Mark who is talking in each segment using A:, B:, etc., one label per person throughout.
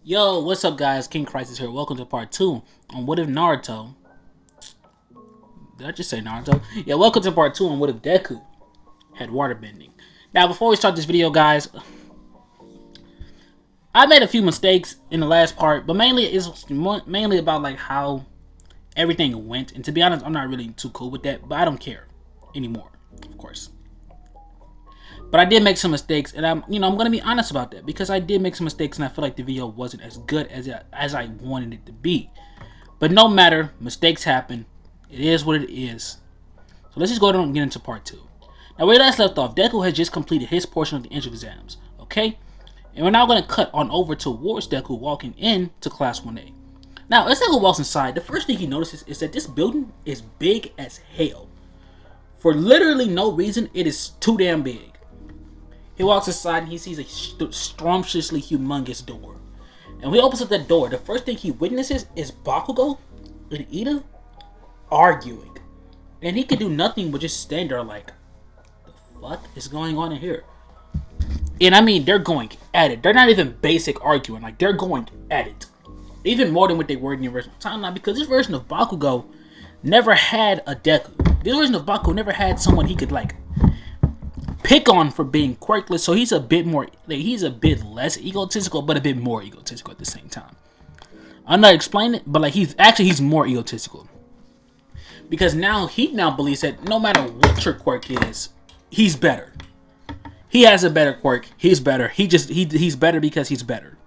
A: Yo, what's up guys? King Crisis here. Welcome to part 2 on What If Naruto... Did I just say Naruto? Yeah, welcome to part 2 on What If Deku had water bending. Now, before we start this video, guys, I made a few mistakes in the last part, but mainly it's mainly about like how everything went. And to be honest, I'm not really too cool with that, but I don't care anymore, of course. But I did make some mistakes, and I'm gonna be honest about that because I did make some mistakes, and I feel like the video wasn't as good as I wanted it to be. But no matter, mistakes happen. It is what it is. So let's just go ahead and get into part 2. Now, where we last left off, Deku has just completed his portion of the entrance exams, okay? And we're now going to cut on over towards Deku walking in to Class 1A. Now, as Deku walks inside, the first thing he notices is that this building is big as hell. For literally no reason, it is too damn big. He walks inside and he sees a scrumptiously humongous door. And when he opens up that door, the first thing he witnesses is Bakugo and Ida arguing. And he could do nothing but just stand there like, the fuck is going on in here? And I mean, they're going at it. They're not even basic arguing. Like, they're going at it. Even more than what they were in the original timeline. Because this version of Bakugo never had a Deku. This version of Bakugo never had someone he could, like, pick on for being quirkless. So he's a bit more, like, he's a bit less egotistical, but a bit more egotistical at the same time. I'm not explaining it, but, like, he's more egotistical. Because he now believes that no matter what your quirk is, he's better. He has a better quirk. He's better. He's better because he's better.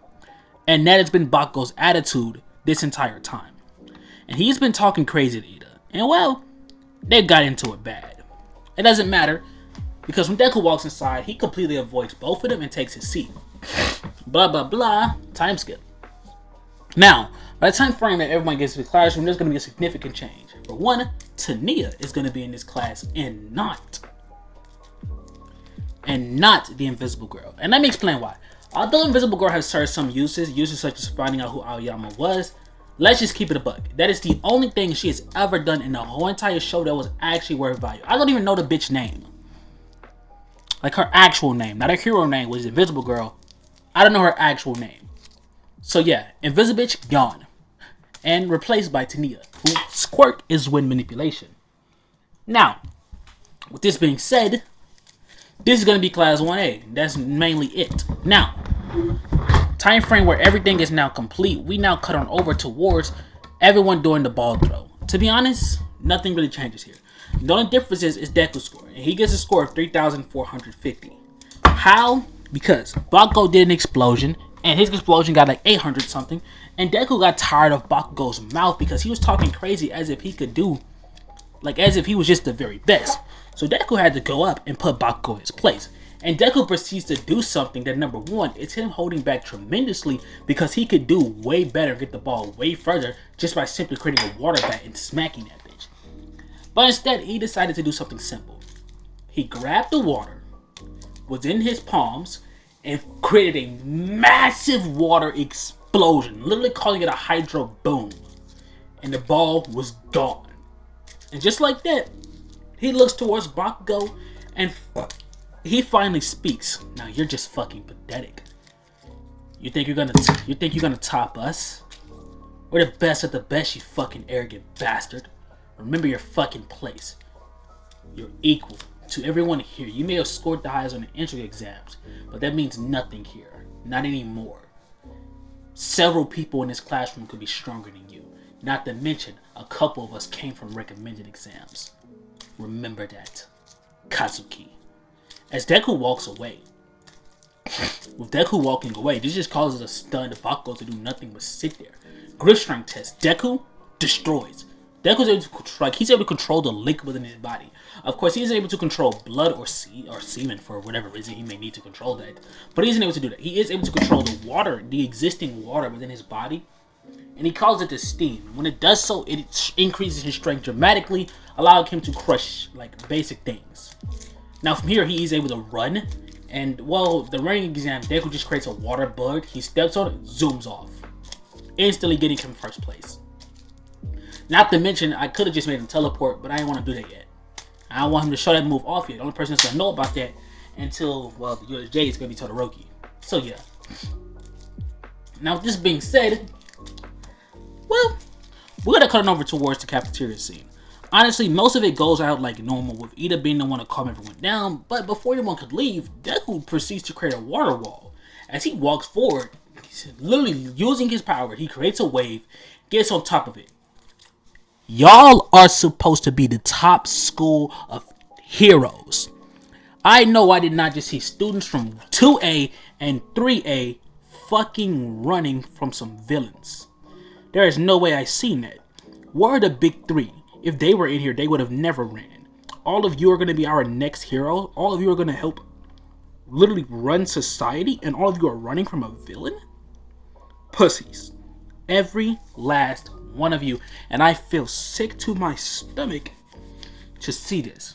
A: And that has been Bakugo's attitude this entire time. And he's been talking crazy to Ida. And well, they got into it bad. It doesn't matter. Because when Deku walks inside, he completely avoids both of them and takes his seat. Blah, blah, blah. Time skip. Now, by the time frame that everyone gets to the classroom, there's going to be a significant change. For one, Tania is going to be in this class and not the Invisible Girl. And let me explain why. Although Invisible Girl has served some uses such as finding out who Aoyama was, let's just keep it a buck. That is the only thing she has ever done in the whole entire show that was actually worth value. I don't even know the bitch name. Like her actual name, not her hero name, which is Invisible Girl. I don't know her actual name. So yeah, Invisible bitch gone. And replaced by Tania, whose quirk is wind manipulation. Now, with this being said, this is going to be Class 1A. That's mainly it. Now, time frame where everything is now complete, we now cut on over towards everyone doing the ball throw. To be honest, nothing really changes here. The only difference is Deku's score. And he gets a score of 3,450. How? Because Bakugo did an explosion, and his explosion got like 800 something. And Deku got tired of Bakugo's mouth because he was talking crazy as if he could do, like as if he was just the very best. So Deku had to go up and put Bakugo in his place. And Deku proceeds to do something that, number one, it's him holding back tremendously because he could do way better, get the ball way further just by simply creating a water bat and smacking that bitch. But instead, he decided to do something simple. He grabbed the water, was in his palms, and created a massive water explosion, literally calling it a hydro boom. And the ball was gone. And just like that, he looks towards Bakugo and he finally speaks. Now you're just fucking pathetic. You think you're gonna top us? We're the best of the best, you fucking arrogant bastard. Remember your fucking place. You're equal to everyone here. You may have scored the highest on the entrance exams, but that means nothing here. Not anymore. Several people in this classroom could be stronger than you. Not to mention, a couple of us came from recommended exams. Remember that. Kazuki. As Deku walks away, with Deku walking away, this just causes a stunned Bakugo to do nothing but sit there. Grip strength test. Deku destroys. Deku's able to he's able to control the liquid within his body. Of course, he isn't able to control blood or semen for whatever reason he may need to control that. But he isn't able to do that. He is able to control the water, the existing water within his body. And he calls it the steam. When it does so, it increases his strength dramatically, allowing him to crush like basic things. Now from here, he is able to run. And well, the running exam, Deku just creates a water bug. He steps on it, zooms off, instantly getting him first place. Not to mention, I could have just made him teleport, but I didn't want to do that yet. I don't want him to show that move off yet. The only person that's going to know about that until, well, the USJ is going to be Todoroki. So, yeah. Now, with this being said, well, we're gonna cut it over towards the cafeteria scene. Honestly, most of it goes out like normal, with Ida being the one to calm everyone down, but before anyone could leave, Deku proceeds to create a water wall. As he walks forward, he's literally using his power, he creates a wave, gets on top of it. Y'all are supposed to be the top school of heroes. I know I did not just see students from 2A and 3A fucking running from some villains. There is no way I seen that. Where are the big three? If they were in here, they would have never ran. All of you are going to be our next hero. All of you are going to help literally run society, and all of you are running from a villain? Pussies. Every last one of you. And I feel sick to my stomach to see this.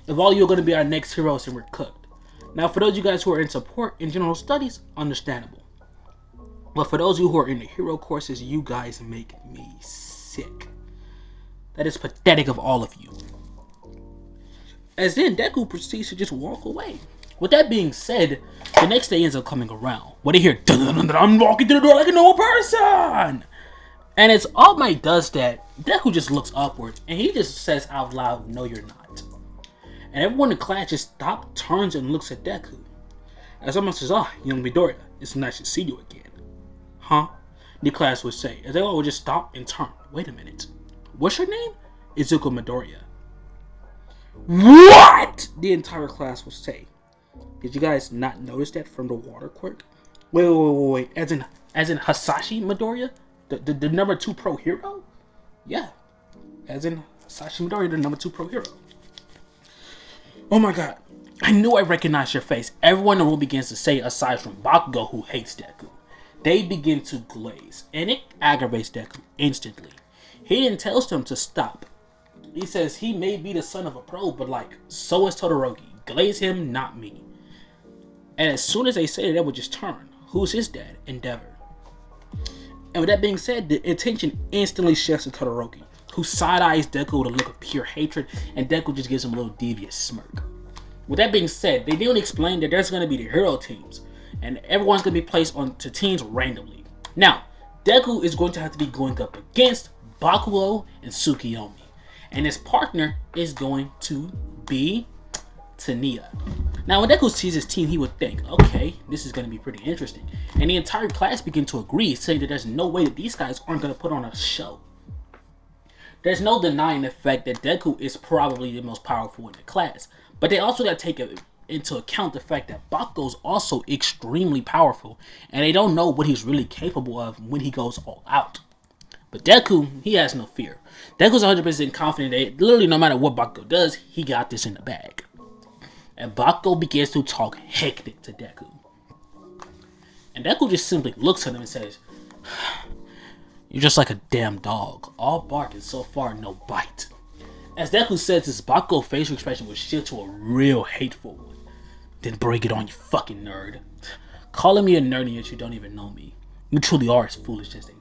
A: If all you are going to be our next heroes, and we're cooked. Now, for those of you guys who are in support in general studies, understandable. But for those of you who are in the hero courses, you guys make me sick. That is pathetic of all of you. As then Deku proceeds to just walk away. With that being said, the next day ends up coming around. Where they hear, I'm walking through the door like a normal person. And as All Might does that, Deku just looks upwards and he just says out loud, no you're not. And everyone in class just stops, turns, and looks at Deku. As someone says, young Midoriya, it's nice to see you again. Huh? The class would say, as they all would just stop and turn. Wait a minute. What's your name? Izuku Midoriya. What? The entire class will say. Did you guys not notice that from the water quirk? Wait. As in Hasashi Midoriya? The number 2 pro hero? Yeah. As in Hasashi Midoriya, the number 2 pro hero. Oh my god. I knew I recognized your face. Everyone in the room begins to say, aside from Bakugo, who hates Deku. They begin to glaze, and it aggravates Deku instantly. He then tells them to stop. He says he may be the son of a pro, but so is Todoroki. Glaze him, not me. And as soon as they say that, they would just turn. Who's his dad? Endeavor. And with that being said, the attention instantly shifts to Todoroki, who side-eyes Deku with a look of pure hatred, and Deku just gives him a little devious smirk. With that being said, they didn't explain that there's going to be the hero teams, and everyone's going to be placed onto teams randomly. Now, Deku is going to have to be going up against Bakugo and Tsukiyomi. And his partner is going to be Tania. Now, when Deku sees his team, he would think, okay, this is going to be pretty interesting. And the entire class begin to agree, saying that there's no way that these guys aren't going to put on a show. There's no denying the fact that Deku is probably the most powerful in the class. But they also got to take into account the fact that Bakugo's also extremely powerful. And they don't know what he's really capable of when he goes all out. But Deku, he has no fear. Deku's 100% confident that literally no matter what Bakugo does, he got this in the bag. And Bakugo begins to talk hectic to Deku. And Deku just simply looks at him and says, you're just like a damn dog. All bark and so far no bite. As Deku says this, Bakugo's facial expression will shift to a real hateful one. Then bring it on, you fucking nerd. Calling me a nerd and yet you don't even know me. You truly are as foolish as they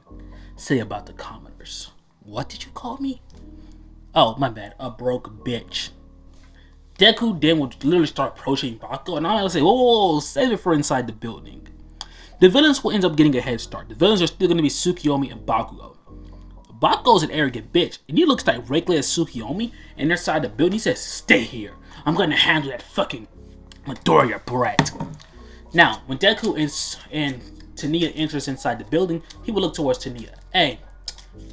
A: say about the commoners. What did you call me? Oh, my bad. A broke bitch. Deku then would literally start approaching Bakugo, and I'm gonna say, whoa, save it for inside the building. The villains will end up getting a head start. The villains are still gonna be Tsukiyomi and Bakugo. Bakugo's an arrogant bitch, and he looks directly at Tsukiyomi, and inside the building he says, stay here. I'm gonna handle that fucking Midoriya brat. Now, when Deku and Tania enters inside the building, he will look towards Tania. Hey,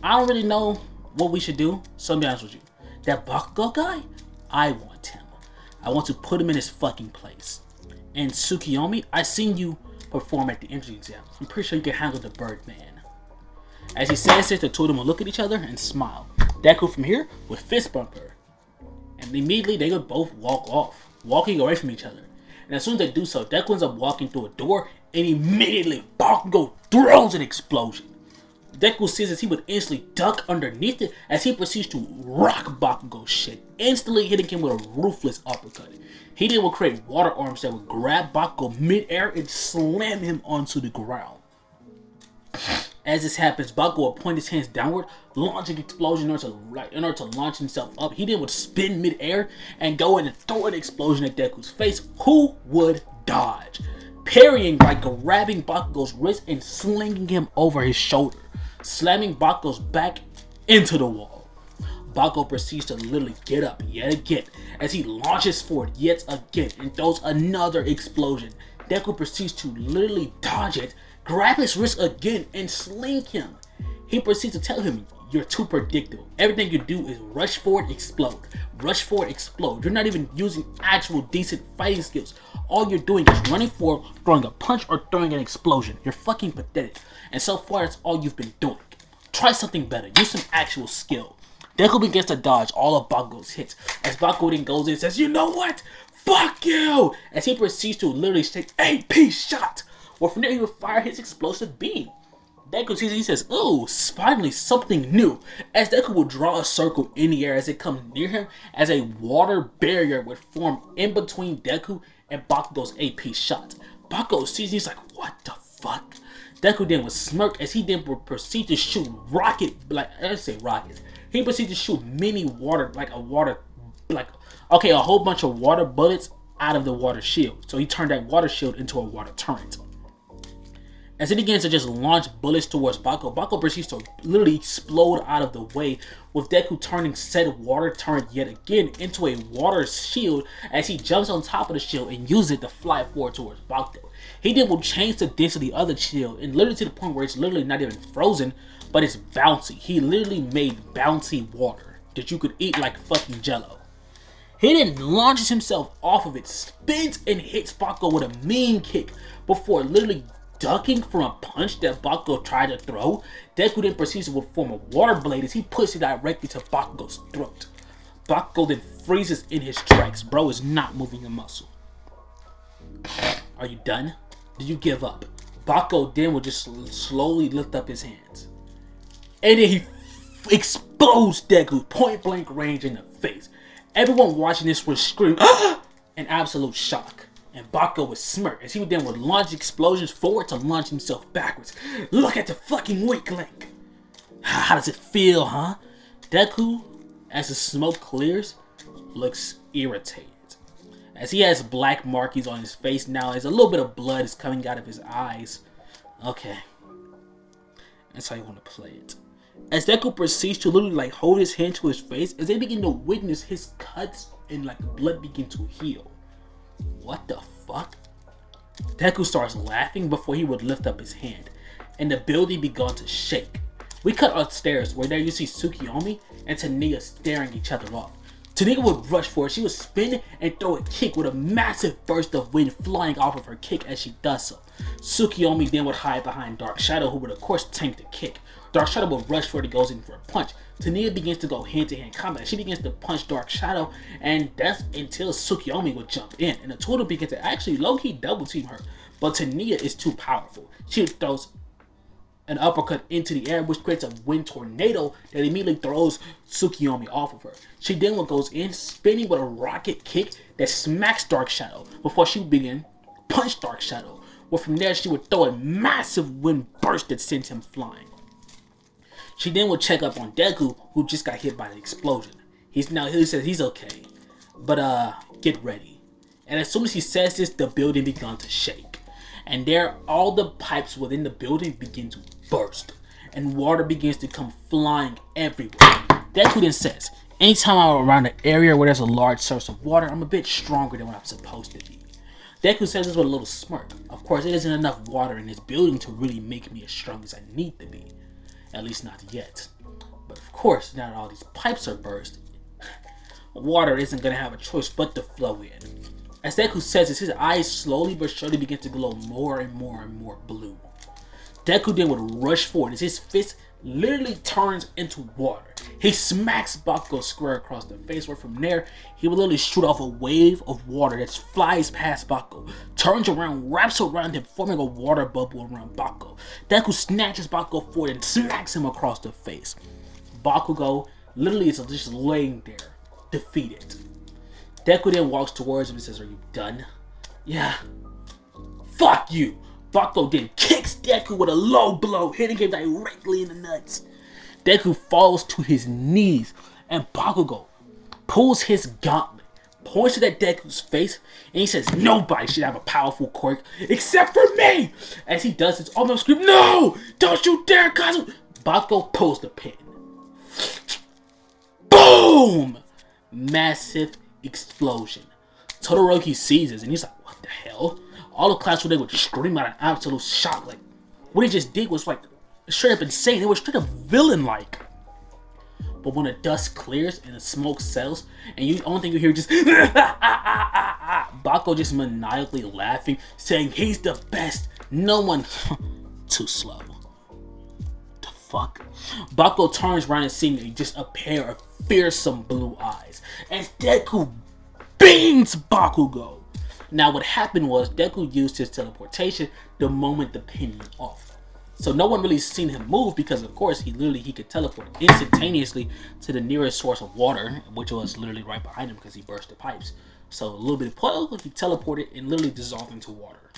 A: I don't really know what we should do, so I'll be honest with you. That Bakugo guy, I want him. I want to put him in his fucking place. And Tsukiyomi, I seen you perform at the entry exam. I'm pretty sure you can handle the Birdman. As he says this, the two of them will look at each other and smile. Deku from here will fist bump her. And immediately they will both walk off, walking away from each other. And as soon as they do so, Deku ends up walking through a door, and immediately Bakugo throws an explosion. Deku sees as he would instantly duck underneath it as he proceeds to rock Bakugo's shit, instantly hitting him with a ruthless uppercut. He then will create water arms that would grab Bakugo mid-air and slam him onto the ground. As this happens, Bakugo will point his hands downward, launching an explosion in order to launch himself up. He then would spin mid-air and go in and throw an explosion at Deku's face. Who would dodge? parrying by grabbing Bakugo's wrist and slinging him over his shoulder, slamming Bakugo's back into the wall. Bakugo proceeds to literally get up yet again as he launches forward yet again and throws another explosion. Deku proceeds to literally dodge it, grab his wrist again, and sling him. He proceeds to tell him, "You're too predictable. Everything you do is rush forward, explode. Rush forward, explode. You're not even using actual decent fighting skills. All you're doing is running forward, throwing a punch, or throwing an explosion. You're fucking pathetic. And so far, that's all you've been doing. Try something better. Use some actual skill." Deku begins to dodge all of Bakugo's hits as Bakugo then goes in and says, "You know what? Fuck you!" As he proceeds to literally say, "AP shot!" Well, from there, he will fire his explosive beam. Deku sees it, he says, "Ooh, finally something new." As Deku will draw a circle in the air as it comes near him, as a water barrier would form in between Deku and Bakugo's AP shot. Bakugo sees it, he's like, "What the fuck?" Deku then would smirk as he then would proceed to shoot rockets. He proceeds to shoot mini water, a whole bunch of water bullets out of the water shield. So he turned that water shield into a water turret. As he begins to just launch bullets towards Bakugo, Bakugo proceeds to literally explode out of the way, with Deku turning said water turret yet again into a water shield as he jumps on top of the shield and uses it to fly forward towards Bakugo. He then will change the density of the shield and literally to the point where it's literally not even frozen, but it's bouncy. He literally made bouncy water that you could eat like fucking jello. He then launches himself off of it, spins and hits Bakugo with a mean kick before literally ducking from a punch that Bakugo tried to throw. Deku then proceeds to form a water blade as he puts it directly to Bakugo's throat. Bakugo then freezes in his tracks. Bro is not moving a muscle. Are you done? Did you give up? Bakugo then will just slowly lift up his hands. And then he explodes Deku point blank range in the face. Everyone watching this would scream in absolute shock. And Bakugo would smirk as he then would launch explosions forward to launch himself backwards. "Look at the fucking weak link. How does it feel, huh?" Deku, as the smoke clears, looks irritated. As he has black markings on his face now, as a little bit of blood is coming out of his eyes. Okay. That's how you want to play it. As Deku proceeds to literally hold his hand to his face, as they begin to witness his cuts and the blood begin to heal. What the fuck? Deku starts laughing before he would lift up his hand, and the building began to shake. We cut upstairs where there you see Tsukiyomi and Taniya staring each other off. Taniya would rush for it. She would spin and throw a kick with a massive burst of wind flying off of her kick as she does so. Tsukiyomi then would hide behind Dark Shadow, who would of course tank the kick. Dark Shadow would rush for it and goes in for a punch. Taniya begins to go hand-to-hand combat. She begins to punch Dark Shadow, and that's until Tsukiyomi would jump in. And the two of them begin to actually low-key double-team her. But Taniya is too powerful. She throws an uppercut into the air, which creates a wind tornado that immediately throws Tsukiyomi off of her. She then goes in, spinning with a rocket kick that smacks Dark Shadow before she would begin punch Dark Shadow. Well, from there, she would throw a massive wind burst that sends him flying. She then would check up on Deku, who just got hit by the explosion. He says he's okay, but get ready. And as soon as he says this, the building began to shake. And there, all the pipes within the building begin to burst, and water begins to come flying everywhere. Deku then says, "Anytime I'm around an area where there's a large source of water, I'm a bit stronger than what I'm supposed to be." Deku says this with a little smirk. Of course, there isn't enough water in this building to really make me as strong as I need to be. At least not yet. But of course, now that all these pipes are burst, water isn't going to have a choice but to flow in. As Deku says this, his eyes slowly but surely begin to glow more and more and more blue. Deku then would rush forward as his fist literally turns into water. He smacks Bakugo square across the face, where from there, he will literally shoot off a wave of water that flies past Bakugo, turns around, wraps around him, forming a water bubble around Bakugo. Deku snatches Bakugo forward and smacks him across the face. Bakugo literally is just laying there, defeated. Deku then walks towards him and says, "Are you done?" "Yeah." "Fuck you!" Bakugo then kicks Deku with a low blow, hitting him directly in the nuts. Deku falls to his knees, and Bakugo pulls his gauntlet, points to that Deku's face, and he says, "Nobody should have a powerful quirk except for me!" As he does this, almost scream, "No! Don't you dare, Kazu!" Bakugo pulls the pin. Boom! Massive explosion. Todoroki sees this, and he's like, "What the hell?" All the class were there would scream out in absolute shock. Like, what he just did was like straight up insane. It was straight up villain-like. But when the dust clears and the smoke settles, and the only thing you hear is just Bakugo just maniacally laughing, saying he's the best. No one too slow. The fuck? Bakugo turns around and seeing just a pair of fearsome blue eyes as Deku beams Bakugo. Now what happened was Deku used his teleportation the moment the pin went off. So no one really seen him move because of course he could teleport instantaneously to the nearest source of water, which was literally right behind him because he burst the pipes. So a little bit of puddle, he teleported and literally dissolved into water.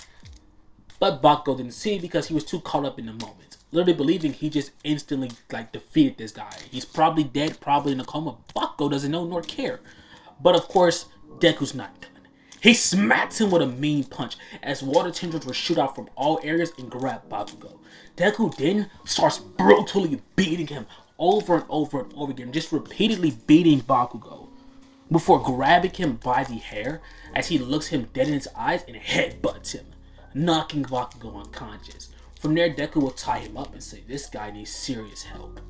A: But Bakugo didn't see it because he was too caught up in the moment, literally believing he just instantly like defeated this guy. He's probably dead, probably in a coma. Bakugo doesn't know nor care. But of course, Deku's not done. He smacks him with a mean punch as water tendrils will shoot out from all areas and grab Bakugo. Deku then starts brutally beating him over and over and over again, just repeatedly beating Bakugo before grabbing him by the hair as he looks him dead in his eyes and headbutts him, knocking Bakugo unconscious. From there, Deku will tie him up and say, "This guy needs serious help."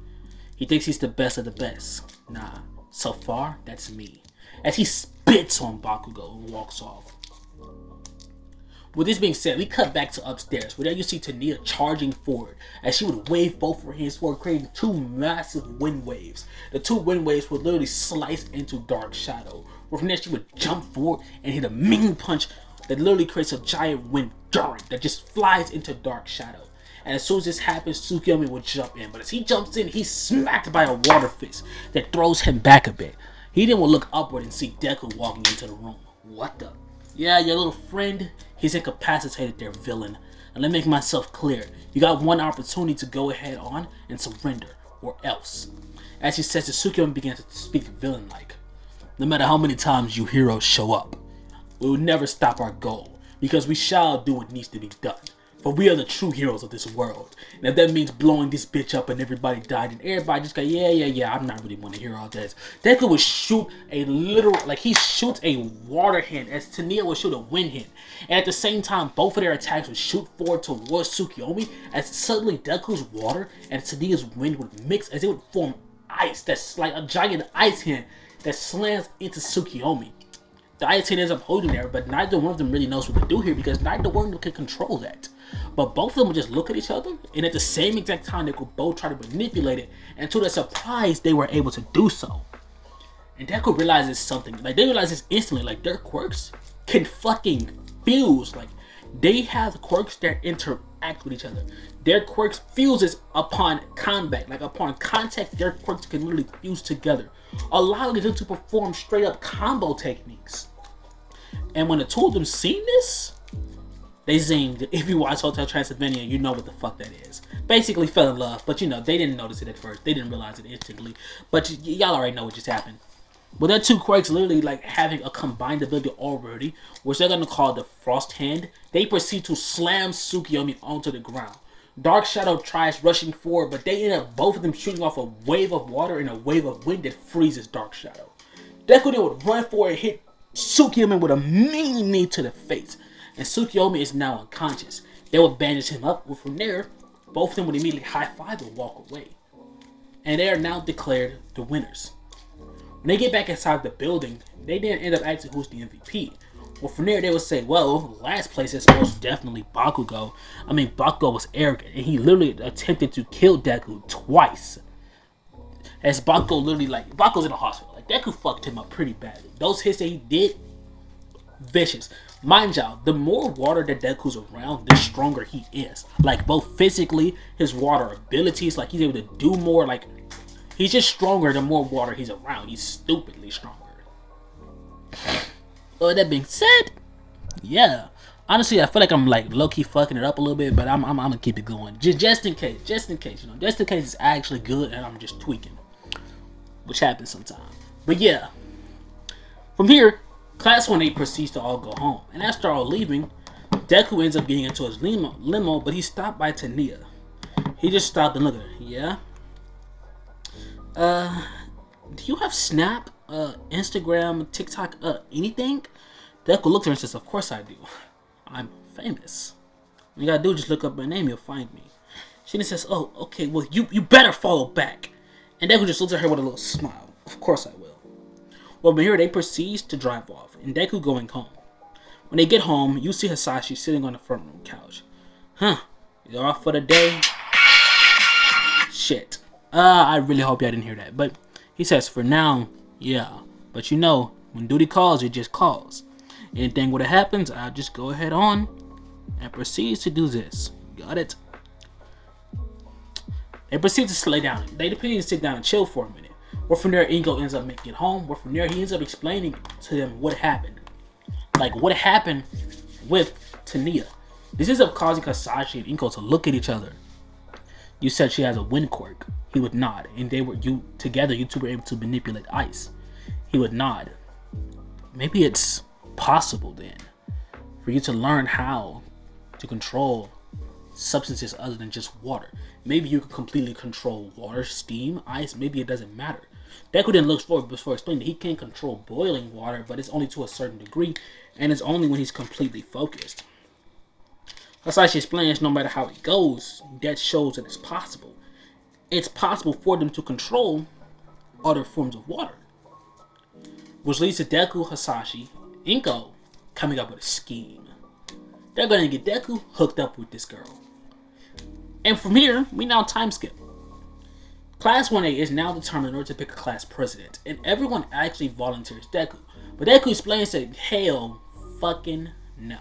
A: He thinks he's the best of the best. Nah, so far, that's me. As he spits on Bakugo and walks off. With this being said, we cut back to upstairs, where there you see Tania charging forward as she would wave both her hands forward, creating two massive wind waves. The two wind waves would literally slice into Dark Shadow, where from there she would jump forward and hit a mean punch that literally creates a giant wind current that just flies into Dark Shadow. And as soon as this happens, Tsukiyomi will jump in, but as he jumps in, he's smacked by a water fist that throws him back a bit. He then will look upward and see Deku walking into the room. What the? Yeah, your little friend, he's incapacitated there, villain. And let me make myself clear. You got one opportunity to go ahead on and surrender, or else. As he says, Tsukiyomi begins to speak villain-like. No matter how many times you heroes show up, we will never stop our goal, because we shall do what needs to be done. For we are the true heroes of this world. And if that means blowing this bitch up and everybody died and everybody just go, yeah, I'm not really want to hear all this. Deku would shoot a literal, like he shoots a water hand as Tania would shoot a wind hand. And at the same time, both of their attacks would shoot forward towards Tsukiyomi as suddenly Deku's water and Tania's wind would mix as it would form ice. That's like a giant ice hand that slams into Tsukiyomi. The ice hand ends up holding there, but neither one of them really knows what to do here because neither one of them can control that. But both of them would just look at each other, and at the same exact time, they could both try to manipulate it, and to their surprise, they were able to do so. And Deku realizes something, like they realize this instantly, like their quirks can fucking fuse, like they have quirks that interact with each other. Their quirks fuses upon combat, like upon contact, their quirks can literally fuse together, allowing them to perform straight up combo techniques. And when the two of them seen this, they zinged. If you watch Hotel Transylvania, you know what the fuck that is. Basically fell in love, but you know, they didn't notice it at first. They didn't realize it instantly. But y'all already know what just happened. But their two quirks literally like having a combined ability already, which they're going to call the Frost Hand, they proceed to slam Tsukiyomi onto the ground. Dark Shadow tries rushing forward, but they end up both of them shooting off a wave of water and a wave of wind that freezes Dark Shadow. Deku then would run forward and hit Tsukiyomi with a mean knee to the face. And Tsukiyomi is now unconscious. They will bandage him up, but from there, both of them would immediately high-five and walk away. And they are now declared the winners. When they get back inside the building, they then end up asking who's the MVP. Well, from there, they would say, well, last place is most definitely Bakugo. I mean, Bakugo was arrogant, and he literally attempted to kill Deku twice. As Bakugo literally, like, Bakugo's in the hospital. Like, Deku fucked him up pretty badly. Those hits that he did, vicious. Mind y'all, the more water that Deku's around, the stronger he is. Like, both physically, his water abilities, like, he's able to do more, like, he's just stronger the more water he's around. He's stupidly stronger. Well, that being said, yeah. Honestly, I feel like I'm, like, low-key fucking it up a little bit, but I'm gonna keep it going. Just in case, you know. Just in case it's actually good and I'm just tweaking. Which happens sometimes. But yeah. From here, Class 1A proceeds to all go home, and as they're all leaving, Deku ends up getting into his limo, but he's stopped by Tania. He just stopped and looked at her. Yeah? Do you have Snap, Instagram, TikTok, anything? Deku looked at her and says, of course I do. I'm famous. All you gotta do is just look up my name, you'll find me. She then says, oh, okay, well, you better follow back. And Deku just looks at her with a little smile. Of course I will. Well, from here, they proceed to drive off, and Deku going home. When they get home, you see Hasashi sitting on the front room couch. Huh, you're off for the day? Shit. I really hope y'all didn't hear that. But he says, for now, yeah. But you know, when duty calls, it just calls. Anything would have happened, I'll just go ahead on and proceeds to do this. Got it? They proceed to lay down. They proceed to sit down and chill for a minute. Or from there, Ingo ends up making it home. Or from there, he ends up explaining to them what happened. Like, what happened with Tania. This ends up causing Hasashi and Inko to look at each other. You said she has a wind quirk. He would nod. And together, you two were able to manipulate ice. He would nod. Maybe it's possible then for you to learn how to control substances other than just water. Maybe you can completely control water, steam, ice. Maybe it doesn't matter. Deku then looks forward before explaining that he can control boiling water, but it's only to a certain degree, and it's only when he's completely focused. Hasashi explains no matter how it goes, that shows that it's possible. It's possible for them to control other forms of water. Which leads to Deku, Hasashi, Inko coming up with a scheme. They're going to get Deku hooked up with this girl. And from here, we now time skip. Class 1A is now determined in order to pick a class president, and everyone actually volunteers Deku. But Deku explains that hell fucking no.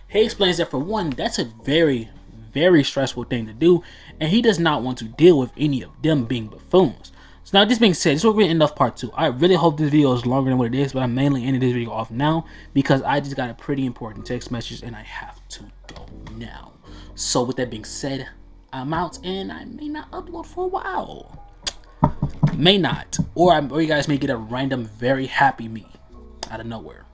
A: He explains that for one, that's a very, very stressful thing to do, and he does not want to deal with any of them being buffoons. So now this being said, this is where we're going to end off part 2. I really hope this video is longer than what it is, but I'm mainly ending this video off now because I just got a pretty important text message and I have to go now. So with that being said, I'm out and I may not upload for a while. May not. Or you guys may get a random very happy me out of nowhere.